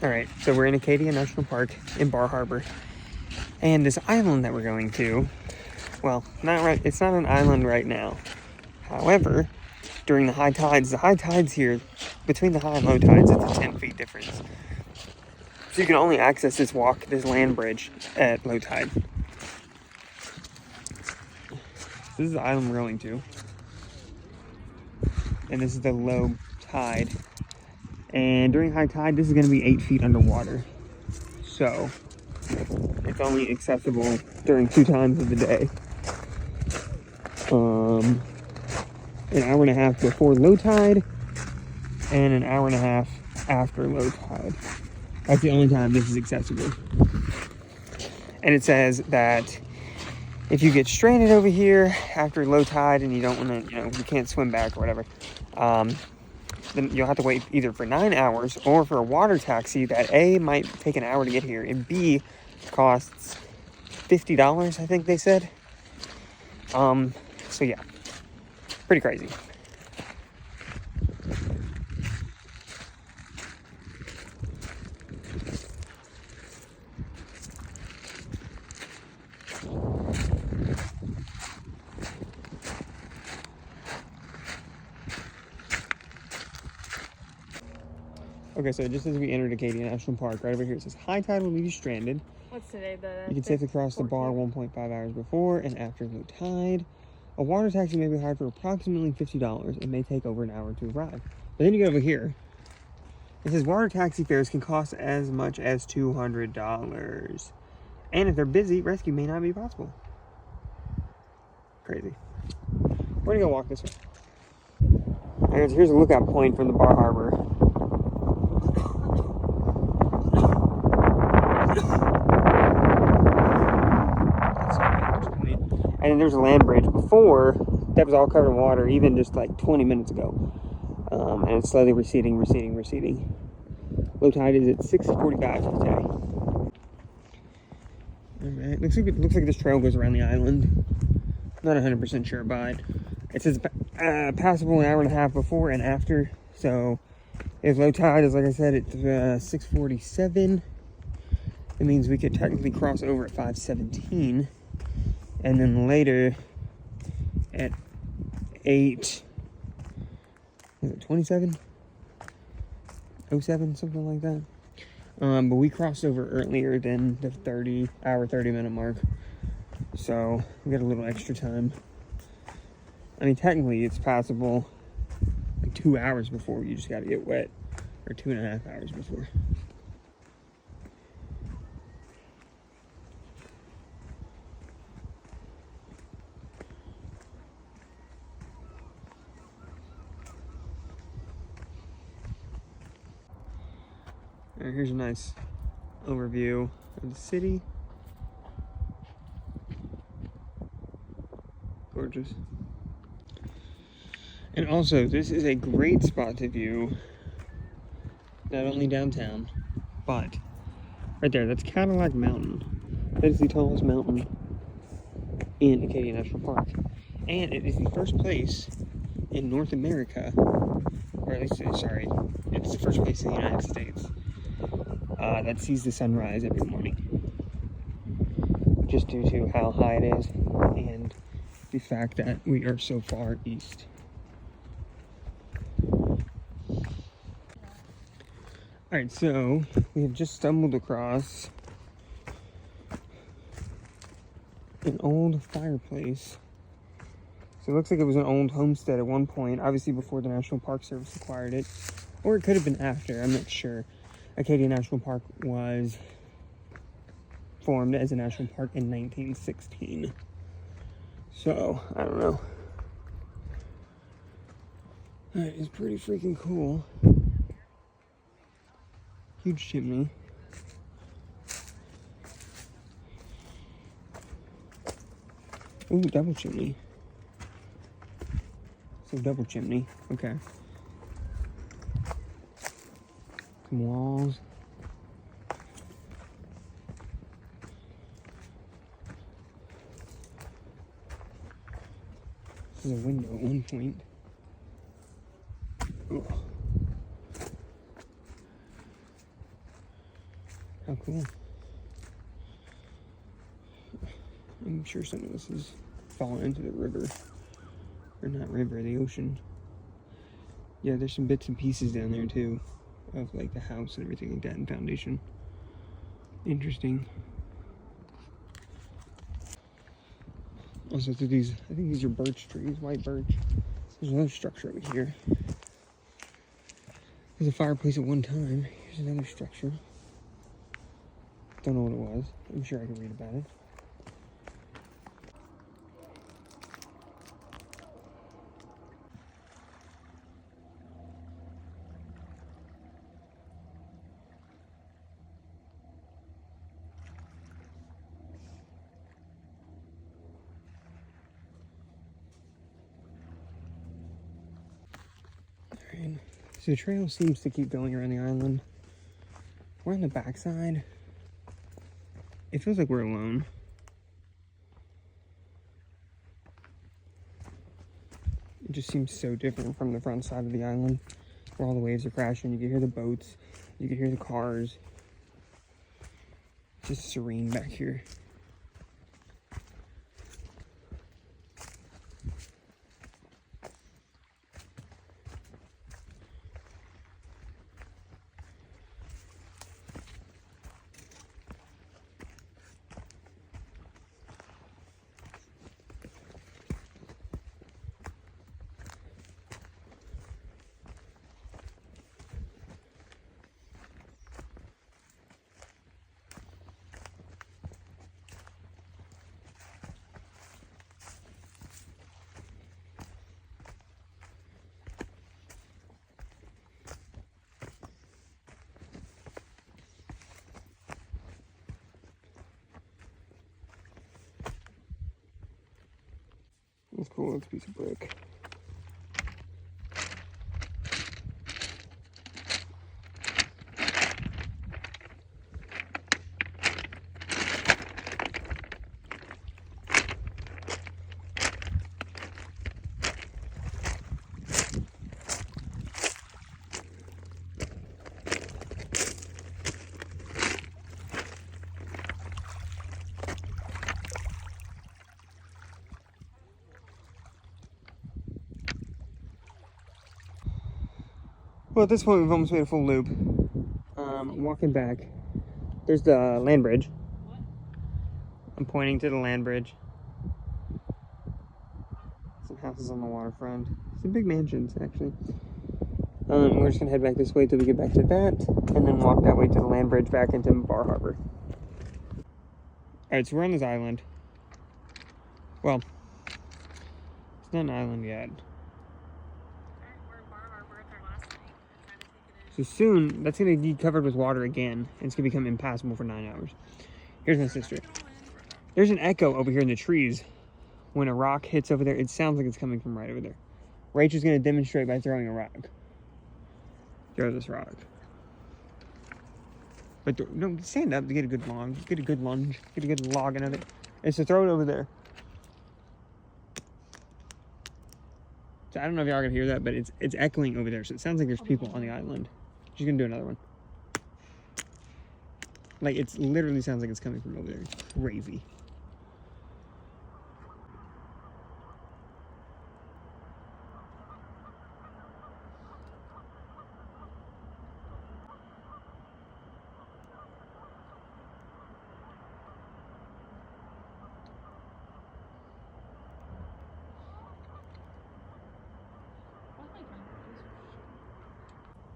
All right, so we're in Acadia National Park in Bar Harbor. And this island that we're going to, well, it's not an island right now. However, during the high tides here, between the high and low tides, it's a 10 feet difference. So you can only access this land bridge at low tide. This is the island we're going to. And this is the low tide. And during high tide, this is going to be 8 feet underwater. So it's only accessible during 2 times of the day. An hour and a half before low tide and an hour and a half after low tide. That's the only time this is accessible. And it says that if you get stranded over here after low tide and you don't want to, you can't swim back or whatever, then you'll have to wait either for 9 hours or for a water taxi that A, might take an hour to get here, and B, costs $50, I think they said. So yeah, pretty crazy. Okay, so just as we entered Acadia National Park, right over here it says high tide will leave you stranded. What's today? You can safely cross the bar 1.5 hours before and after low tide. A water taxi may be hired for approximately $50. It may take over an hour to arrive. But then you go over here. It says water taxi fares can cost as much as $200. And if they're busy, rescue may not be possible. Crazy. We're gonna go walk this way. Here's a lookout point from the Bar Harbor. And then there's a land bridge before that was all covered in water, even just like 20 minutes ago. And it's slowly receding. Low tide is at 6:45 today. Alright, looks like this trail goes around the island. Not 100% sure, but it says passable an hour and a half before and after. So if low tide is, like I said, it's 6:47, it means we could technically cross over at 5:17. And then later at 8:27? 07, something like that. But we crossed over earlier than the 30-minute mark. So we got a little extra time. I mean, technically it's passable like 2 hours before. You just got to get wet. Or 2.5 hours before. Alright, here's a nice overview of the city. Gorgeous. And also, this is a great spot to view not only downtown, but right there, that's Cadillac Mountain. That is the tallest mountain in Acadia National Park. And it is the first place in North America, or at least, sorry, it's the first place in the United States that sees the sunrise every morning, just due to how high it is and the fact that we are so far east. Alright, so we have just stumbled across an old fireplace. So it looks like it was an old homestead at one point, obviously before the National Park Service acquired it, or it could have been after, I'm not sure. Acadia National Park was formed as a national park in 1916. So, I don't know. That is pretty freaking cool. Huge chimney. Ooh, double chimney. So double chimney, okay. Some walls. There's a window at one point. Ugh. How cool. I'm sure some of this is falling into the river. Or not river, the ocean. Yeah, there's some bits and pieces down there too. Of like the house and everything like that and foundation. Interesting. Also through these, I think these are birch trees, white birch. There's another structure over here. There's a fireplace at one time. Here's another structure. Don't know what it was. I'm sure I can read about it. Alright. So the trail seems to keep going around the island. We're on the backside. It feels like we're alone. It just seems so different from the front side of the island where all the waves are crashing. You can hear the boats, you can hear the cars. It's just serene back here. That's cool, it's a piece of brick. Well, at this point, we've almost made a full loop. Walking back, there's the land bridge. I'm pointing to the land bridge. Some houses on the waterfront. Some big mansions, actually. We're just gonna head back this way till we get back to that, and then walk that way to the land bridge back into Bar Harbor. Alright, so we're on this island. Well, it's not an island yet. So soon, that's going to be covered with water again, and it's going to become impassable for 9 hours. Here's my sister. There's an echo over here in the trees. When a rock hits over there, it sounds like it's coming from right over there. Rachel's going to demonstrate by throwing a rock. Throw this rock. But no, stand up to get a good lunge. Get a good lunge. Get a good logging of it. And so throw it over there. So I don't know if y'all can hear that, but it's echoing over there. So it sounds like there's people on the island. She's gonna do another one. Like, it literally sounds like it's coming from over there. It's crazy.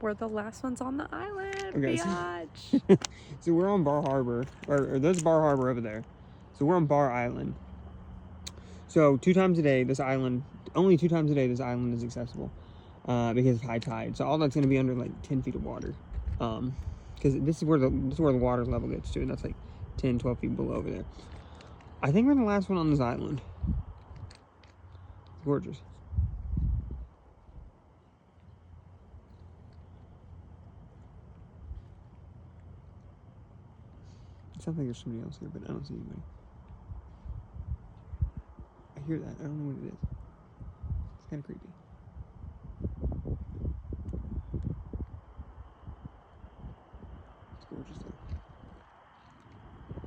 We're the last ones on the island, Okay, biatch. So we're on Bar Harbor, or there's Bar Harbor over there. So we're on Bar Island. So 2 times a day, this island, only 2 times a day, this island is accessible because of high tide. So all that's going to be under like 10 feet of water, because this is where the water level gets to, and that's like 10, 12 feet below over there. I think we're the last one on this island. It's gorgeous. It sounds like there's somebody else here, but I don't see anybody. I hear that. I don't know what it is. It's kind of creepy. It's gorgeous though.